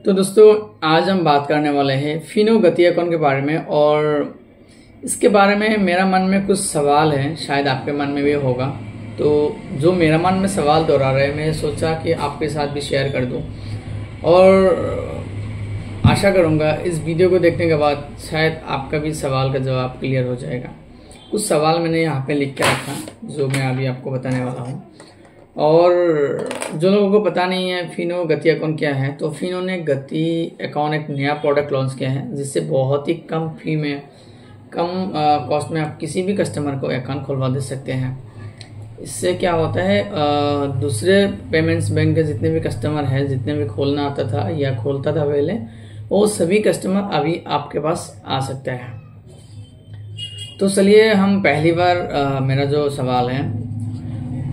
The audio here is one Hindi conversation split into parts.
तो दोस्तों आज हम बात करने वाले हैं फिनो गति अकाउंट के बारे में। और इसके बारे में मेरा मन में कुछ सवाल है, शायद आपके मन में भी होगा। तो जो मेरा मन में सवाल दोहरा रहे, मैं सोचा कि आपके साथ भी शेयर कर दूं और आशा करूंगा इस वीडियो को देखने के बाद शायद आपका भी सवाल का जवाब क्लियर हो जाएगा। कुछ सवाल मैंने यहाँ पे लिख के रखा जो मैं अभी आपको बताने वाला हूँ। और जो लोगों को पता नहीं है फिनो गति अकाउंट क्या है, तो फिनो ने गति अकाउंट एक नया प्रोडक्ट लॉन्च किया है जिससे बहुत ही कम फी में, कम कॉस्ट में आप किसी भी कस्टमर को अकाउंट खुलवा दे सकते हैं। इससे क्या होता है, दूसरे पेमेंट्स बैंक के जितने भी कस्टमर हैं, जितने भी खोलना आता था या खोलता था पहले, वो सभी कस्टमर अभी आपके पास आ सकते हैं। तो चलिए हम पहली बार मेरा जो सवाल है,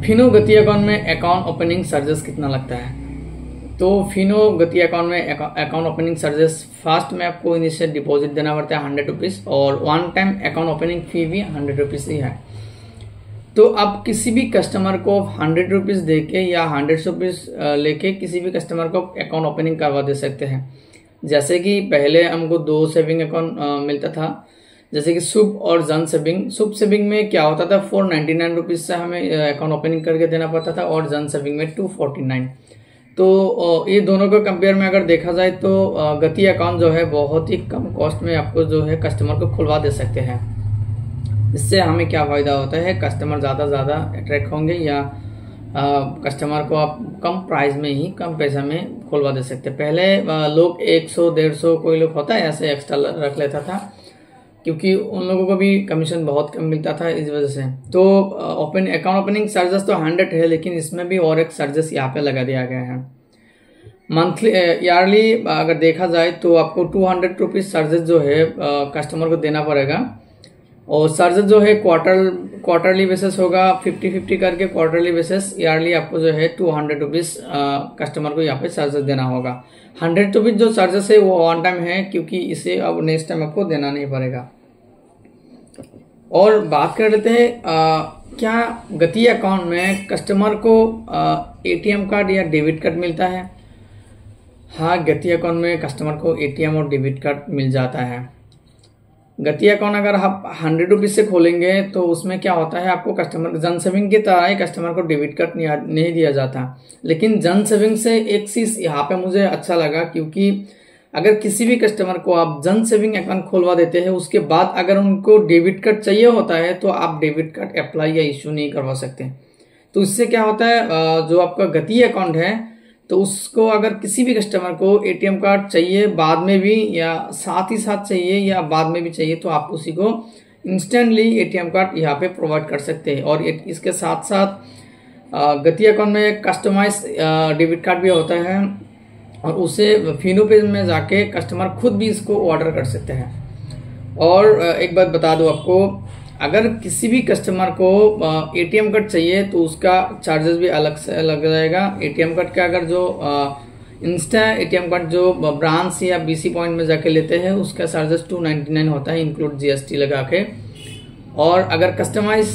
फिनो गति अकाउंट में अकाउंट ओपनिंग चार्जेस कितना लगता है। तो फिनो गति अकाउंट में अकाउंट ओपनिंग चार्जेस फर्स्ट में आपको इनिशियल डिपॉजिट देना पड़ता है 100 रुपीज़ और वन टाइम अकाउंट ओपनिंग फी भी 100 रुपीज़ ही है। तो आप किसी भी कस्टमर को 100 रुपीज़ दे के या 100 रुपीज़ लेके किसी भी कस्टमर को अकाउंट ओपनिंग करवा दे सकते हैं। जैसे कि पहले हमको 2 सेविंग अकाउंट मिलता था, जैसे कि शुभ और जन सेविंग। शुभ सेविंग में क्या होता था, 499 रुपीज़ से हमें अकाउंट ओपनिंग करके देना पड़ता था और जन सेविंग में 249। तो ये दोनों को कंपेयर में अगर देखा जाए तो गति अकाउंट जो है बहुत ही कम कॉस्ट में आपको जो है कस्टमर को खुलवा दे सकते हैं। इससे हमें क्या फायदा होता है, कस्टमर ज़्यादा अट्रैक्ट होंगे या कस्टमर को आप कम प्राइस में ही, कम पैसा में खुलवा दे सकते हैं। पहले लोग 100-150 कोई लोग होता है ऐसे एक्स्ट्रा रख लेता था, क्योंकि उन लोगों को भी कमीशन बहुत कम मिलता था इस वजह से। तो अकाउंट ओपनिंग चार्जेस तो 100 है, लेकिन इसमें भी और एक चार्जेस यहाँ पे लगा दिया गया है। मंथली ईयरली अगर देखा जाए तो आपको 200 रुपीज़ चार्जेस जो है कस्टमर को देना पड़ेगा। और चार्जेस जो है क्वार्टरली बेसिस होगा, 50-50 करके क्वार्टरली बेसिस। ईयरली आपको जो है 200 रुपीज़ कस्टमर को यहाँ पे चार्जेस देना होगा। 100 रुपीज़ जो चार्जेस है वो वन टाइम है, क्योंकि इसे अब नेक्स्ट टाइम आपको देना नहीं पड़ेगा। और बात कर लेते हैं क्या गति अकाउंट में कस्टमर को एटीएम कार्ड या डेबिट कार्ड मिलता है। हाँ, गति अकाउंट में कस्टमर को एटीएम और डेबिट कार्ड मिल जाता है। गति अकाउंट अगर आप 100 रुपीज़ से खोलेंगे तो उसमें क्या होता है, आपको कस्टमर जन सेविंग की तरह ही कस्टमर को डेबिट कार्ड नहीं दिया जाता। लेकिन जन सेविंग से एक चीज़ यहाँ पे मुझे अच्छा लगा, क्योंकि अगर किसी भी कस्टमर को आप जन सेविंग अकाउंट खोलवा देते हैं, उसके बाद अगर उनको डेबिट कार्ड चाहिए होता है तो आप डेबिट कार्ड अप्लाई या इशू नहीं करवा सकते। तो इससे क्या होता है, जो आपका गति अकाउंट है तो उसको अगर किसी भी कस्टमर को एटीएम कार्ड चाहिए बाद में भी, या साथ ही साथ चाहिए या बाद में भी चाहिए, तो आप उसी को इंस्टेंटली एटीएम कार्ड यहाँ पे प्रोवाइड कर सकते हैं। और इसके साथ साथ गति अकाउंट में कस्टमाइज डेबिट कार्ड भी होता है और उसे फिनो पे में जाके कस्टमर खुद भी इसको ऑर्डर कर सकते हैं। और एक बात बता दूं आपको, अगर किसी भी कस्टमर को एटीएम कार्ड चाहिए तो उसका चार्जेस भी अलग से लग जाएगा। एटीएम कार्ड का अगर जो इंस्टा एटीएम कार्ड जो ब्रांच या बीसी पॉइंट में जाके लेते हैं उसका चार्जेस 299 होता है इंक्लूड जीएसटी लगा के। और अगर कस्टमाइज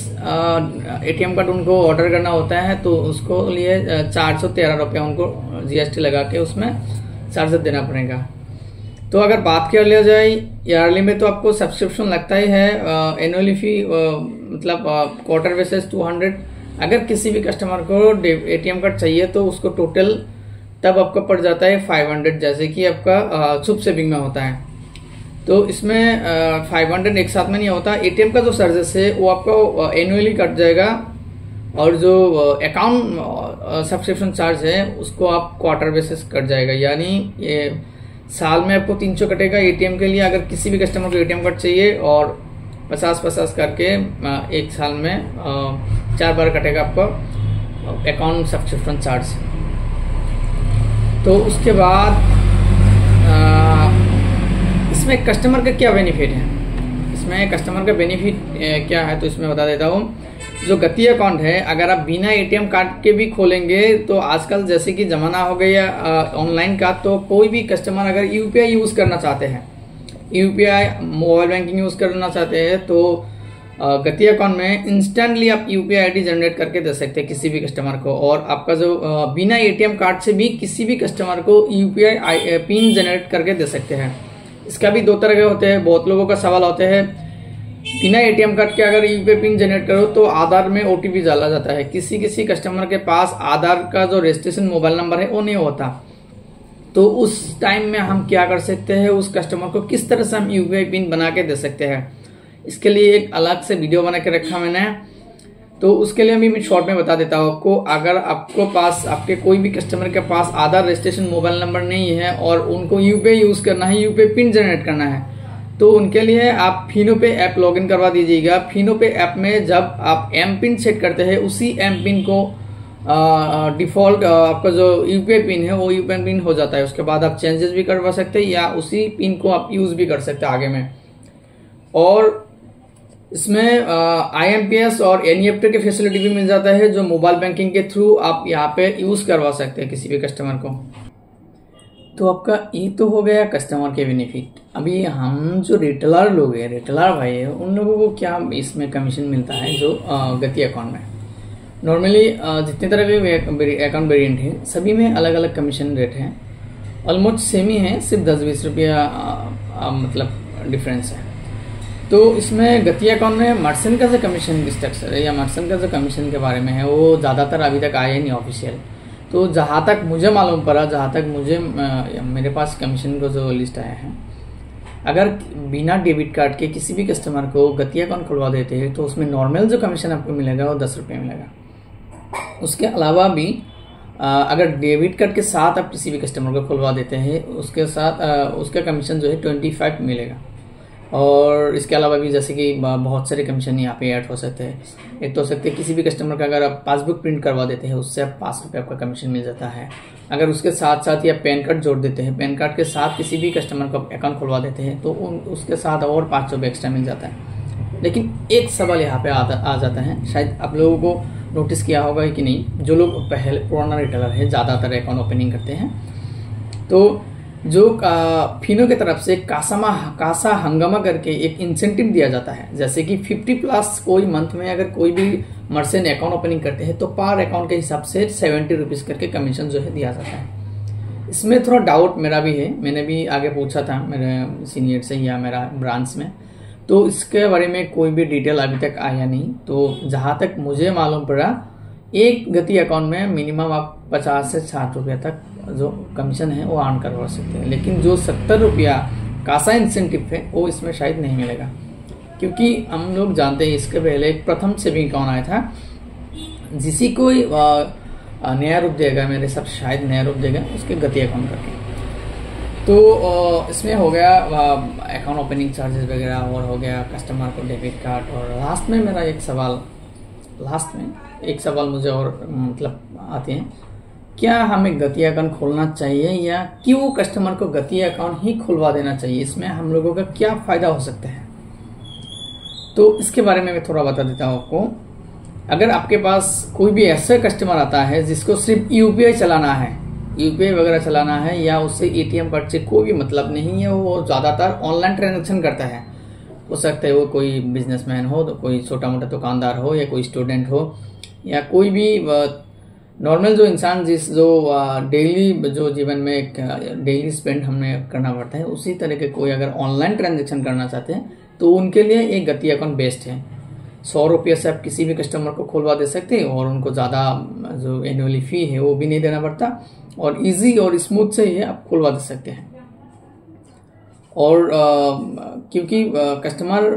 एटीएम कार्ड उनको ऑर्डर करना होता है तो उसको लिए 413 रुपया उनको जीएसटी लगा के उसमें चार्जेस देना पड़ेगा। तो अगर बात कर लिया जाए ईयरली में, तो आपको सब्सक्रिप्शन लगता ही है। एनुअली फी मतलब क्वार्टर बेसिस 200। अगर किसी भी कस्टमर को एटीएम कार्ड चाहिए तो उसको टोटल तब आपका पड़ जाता है 500, जैसे कि आपका शुभ सेविंग में होता है। तो इसमें 500 एक साथ में नहीं होता। एटीएम का जो चार्जेस है वो आपको एनुअली कट जाएगा, और जो अकाउंट सब्सक्रिप्शन चार्ज है उसको आप क्वार्टर बेसिस कट जाएगा। यानी ये साल में आपको 300 कटेगा एटीएम के लिए, अगर किसी भी कस्टमर को एटीएम कार्ड चाहिए, और 50-50 करके एक साल में 4 बार कटेगा आपको अकाउंट सब्सक्रिप्शन चार्ज। तो उसके बाद इसमें कस्टमर का क्या बेनिफिट है, इसमें कस्टमर का बेनिफिट क्या है तो इसमें बता देता हूँ। जो गति अकाउंट है अगर आप बिना एटीएम कार्ड के भी खोलेंगे तो आजकल जैसे कि ज़माना हो गया ऑनलाइन का, तो कोई भी कस्टमर अगर यूपीआई यूज़ करना चाहते हैं, यूपीआई मोबाइल बैंकिंग यूज़ करना चाहते हैं, तो गति अकाउंट में इंस्टेंटली आप यूपीआई आईडी जनरेट करके दे सकते हैं किसी भी कस्टमर को, और आपका जो बिना एटीएम कार्ड से भी किसी भी कस्टमर को यूपीआई पिन जनरेट करके दे सकते हैं। इसका भी 2 तरह के होते हैं। बहुत लोगों का सवाल होते हैं बिना एटीएम कार्ड के अगर यूपीआई पिन जनरेट करो तो आधार में ओटीपी डाला जाता है। किसी किसी कस्टमर के पास आधार का जो रजिस्ट्रेशन मोबाइल नंबर है वो नहीं होता, तो उस टाइम में हम क्या कर सकते हैं, उस कस्टमर को किस तरह से हम यूपीआई पिन बना के दे सकते हैं। इसके लिए एक अलग से वीडियो बना के रखा मैंने, तो उसके लिए मैं शॉर्ट में बता देता हूँ आपको। अगर आपको पास आपके कोई भी कस्टमर के पास आधार रजिस्ट्रेशन मोबाइल नंबर नहीं है और उनको यूपीआई यूज करना है, यूपीआई पिन जनरेट करना है, तो उनके लिए आप फिनो पे ऐप लॉगिन करवा दीजिएगा। फिनो पे ऐप में जब आप एम पिन सेट करते हैं, उसी एम पिन को डिफॉल्ट आपका जो यूपीआई पिन है वो यूपीआई पिन हो जाता है। उसके बाद आप चेंजेस भी करवा सकते हैं या उसी पिन को आप यूज भी कर सकते हैं आगे में। और इसमें IMPS और NEFT की फैसिलिटी भी मिल जाता है, जो मोबाइल बैंकिंग के थ्रू आप यहाँ पे यूज करवा सकते हैं किसी भी कस्टमर को। तो आपका ये तो हो गया कस्टमर के बेनिफिट। अभी हम जो रिटेलर लोग हैं, रिटेलर भाई है, उन लोगों को क्या इसमें कमीशन मिलता है जो गति अकाउंट में। नॉर्मली जितने तरह के अकाउंट वेरिएंट है सभी में अलग अलग कमीशन रेट है, ऑलमोस्ट सेम ही है, सिर्फ 10-20 रुपया मतलब डिफरेंस है। तो इसमें गति अकाउंट में मर्चेंट का जो कमीशन स्ट्रक्चर है या मर्चेंट का जो कमीशन के बारे में है वो ज़्यादातर अभी तक आया नहीं ऑफिशियल। तो जहाँ तक मुझे मालूम पड़ा, जहाँ तक मुझे मेरे पास कमीशन का जो लिस्ट आया है, अगर बिना डेबिट कार्ड के किसी भी कस्टमर को गति अकाउंट खुलवा देते हैं तो उसमें नॉर्मल जो कमीशन आपको मिलेगा वो 10 रुपये मिलेगा। उसके अलावा भी अगर डेबिट कार्ड के साथ आप किसी भी कस्टमर को खुलवा देते हैं उसके साथ उसका कमीशन जो है 25 मिलेगा। और इसके अलावा भी जैसे कि बहुत सारे कमीशन यहाँ पे ऐड हो सकते हैं। एक तो हो सकते हैं किसी भी कस्टमर का अगर आप पासबुक प्रिंट करवा देते हैं उससे आप 5 रुपये आपका कमीशन मिल जाता है। अगर उसके साथ साथ या पैन कार्ड जोड़ देते हैं, पैन कार्ड के साथ किसी भी कस्टमर को अकाउंट खुलवा देते हैं तो उसके साथ और 5 रुपये एक्स्ट्रा मिल जाता है। लेकिन एक सवाल यहाँ पे आ जाता है, शायद आप लोगों को नोटिस किया होगा कि नहीं, जो लोग पहले पुराना रिटेलर है ज़्यादातर अकाउंट ओपनिंग करते हैं, तो जो फिनो की तरफ से कासा हंगामा करके एक इंसेंटिव दिया जाता है। जैसे कि 50+ कोई मंथ में अगर कोई भी मर्चेंट अकाउंट ओपनिंग करते हैं तो पर अकाउंट के हिसाब से 70 रुपीज करके कमीशन जो है दिया जाता है। इसमें थोड़ा डाउट मेरा भी है, मैंने भी आगे पूछा था मेरे सीनियर से या मेरा ब्रांच में, तो इसके बारे में कोई भी डिटेल अभी तक आया नहीं। तो जहां तक मुझे मालूम पड़ा, एक गति अकाउंट में मिनिमम आप 50 से 60 रुपये तक जो कमीशन है वो अर्न करवा सकते हैं। लेकिन जो 70 रुपया कासा इंसेंटिव है वो इसमें शायद नहीं मिलेगा, क्योंकि हम लोग जानते हैं इसके पहले एक प्रथम सेविंग अकाउंट आया था जिसी को नया रूप देगा, मेरे सब शायद नया रूप देगा उसके गति अकाउंट करके। तो इसमें हो गया अकाउंट ओपनिंग चार्जेस वगैरह और हो गया कस्टमर को डेबिट कार्ड। और लास्ट में मेरा एक सवाल मुझे और मतलब आते हैं, क्या हमें गति अकाउंट खोलना चाहिए या क्यों कस्टमर को गति अकाउंट ही खुलवा देना चाहिए, इसमें हम लोगों का क्या फायदा हो सकता है। तो इसके बारे में मैं थोड़ा बता देता हूँ आपको। अगर आपके पास कोई भी ऐसा कस्टमर आता है जिसको सिर्फ यूपीआई चलाना है, यूपीआई वगैरह चलाना है, या उससे एटीएम कार्ड से कोई भी मतलब नहीं है, वो ज्यादातर ऑनलाइन ट्रांजेक्शन करता है, हो सकता है वो कोई बिजनेसमैन हो, तो कोई छोटा मोटा दुकानदार हो, या कोई स्टूडेंट हो, या कोई भी नॉर्मल जो इंसान जो डेली जो जीवन में एक डेली स्पेंड हमें करना पड़ता है, उसी तरह के कोई अगर ऑनलाइन ट्रांजेक्शन करना चाहते हैं तो उनके लिए एक गति अकाउंट बेस्ट है। 100 रुपये से आप किसी भी कस्टमर को खुलवा दे सकते हैं और उनको ज़्यादा जो एनुअली फी है वो भी नहीं देना पड़ता, और इजी और स्मूथ से ही आप खुलवा दे सकते हैं। और क्योंकि कस्टमर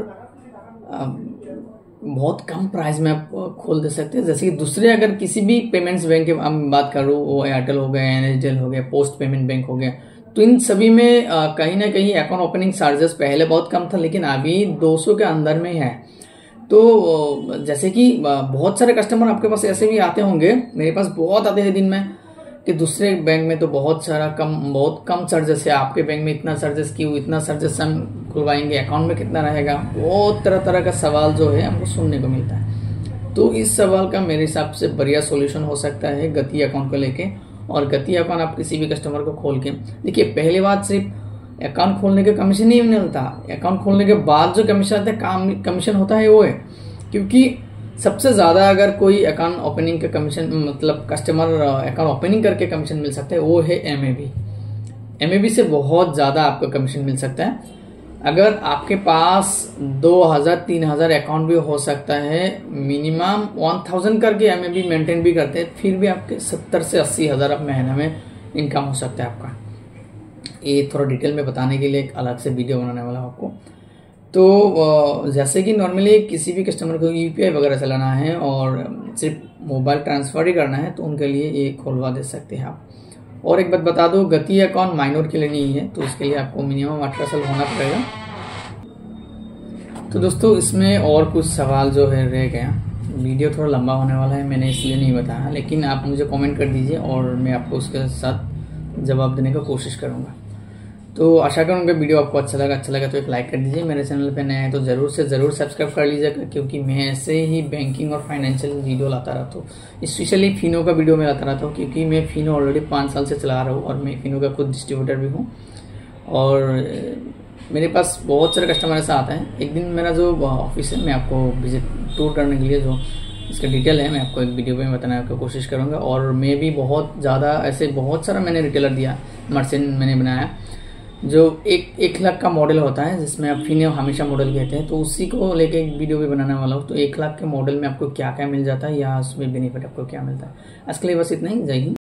बहुत कम प्राइस में आप खोल दे सकते हैं। जैसे कि दूसरे अगर किसी भी पेमेंट्स बैंक की हम बात करूँ, वो एयरटेल हो गया, NSDL हो गया, पोस्ट पेमेंट बैंक हो गया, तो इन सभी में कहीं ना कहीं अकाउंट ओपनिंग चार्जेस पहले बहुत कम था, लेकिन अभी 200 के अंदर में है। तो जैसे कि बहुत सारे कस्टमर आपके पास ऐसे भी आते होंगे, मेरे पास बहुत आते हैं दिन में, कि दूसरे बैंक में तो बहुत कम चार्जेस है, आपके बैंक में इतना चार्जेस क्यों, इतना चार्जेस हम खुलवाएंगे, अकाउंट में कितना रहेगा, बहुत तरह तरह का सवाल जो है हमको सुनने को मिलता है। तो इस सवाल का मेरे हिसाब से बढ़िया सोल्यूशन हो सकता है गति अकाउंट को लेके। और गति अकाउंट आप किसी भी कस्टमर को खोल के देखिए, पहली बात सिर्फ अकाउंट खोलने के कमीशन नहीं मिलता, अकाउंट खोलने के बाद जो कमीशन आता है कमीशन होता है वो है। क्योंकि सबसे ज्यादा अगर कोई अकाउंट ओपनिंग के कमीशन मतलब कस्टमर अकाउंट ओपनिंग करके कमीशन मिल सकता है वो है एमएबी से बहुत ज्यादा आपको कमीशन मिल सकता है। अगर आपके पास 2000-3000 अकाउंट भी हो सकता है, मिनिमम 1000 करके एमएबी मेंटेन भी करते हैं, फिर भी आपके 70 से 80 हजार महीने में इनकम हो सकता है आपका। ये थोड़ा डिटेल में बताने के लिए एक अलग से वीडियो बनाने वाला हूँ आपको। तो जैसे कि नॉर्मली किसी भी कस्टमर को यूपीआई वगैरह चलाना है और सिर्फ मोबाइल ट्रांसफर ही करना है तो उनके लिए ये खोलवा दे सकते हैं आप। और एक बात बता दो, गति अकाउंट माइनर के लिए नहीं है, तो इसके लिए आपको मिनिमम 18 साल होना पड़ेगा। तो दोस्तों इसमें और कुछ सवाल जो है रह गया, वीडियो थोड़ा लंबा होने वाला है, मैंने इसलिए नहीं बताया, लेकिन आप मुझे कमेंट कर दीजिए और मैं आपको उसके साथ जवाब देने की कोशिश करूँगा। तो आशा करूँगा वीडियो आपको अच्छा लगा तो एक लाइक कर दीजिए। मेरे चैनल पे नए हैं तो जरूर से जरूर सब्सक्राइब कर लीजिएगा, क्योंकि मैं ऐसे ही बैंकिंग और फाइनेंशियल वीडियो लाता रहता हूँ। स्पेशली फिनो का वीडियो मैं लाता रहता हूँ, क्योंकि मैं फिनो ऑलरेडी 5 साल से चला रहा हूँ और मैं फिनो का खुद डिस्ट्रीब्यूटर भी हूँ। और मेरे पास बहुत सारे कस्टमर ऐसा आता है। एक दिन मेरा जो ऑफिस है मैं आपको विजिट टूर करने के लिए जो इसका डिटेल है मैं आपको एक वीडियो में बताने की कोशिश करूँगा। और मैं भी बहुत ज़्यादा ऐसे बहुत सारा मैंने रिटेलर दिया, मर्चेंट मैंने बनाया जो 1 लाख का मॉडल होता है, जिसमें आप फिनो हमेशा मॉडल कहते हैं, तो उसी को लेके एक वीडियो भी बनाने वाला हूँ। तो 1 लाख के मॉडल में आपको क्या क्या मिल जाता है या उसमें बेनिफिट आपको क्या मिलता है। आज के लिए बस इतना ही। जय हिंद।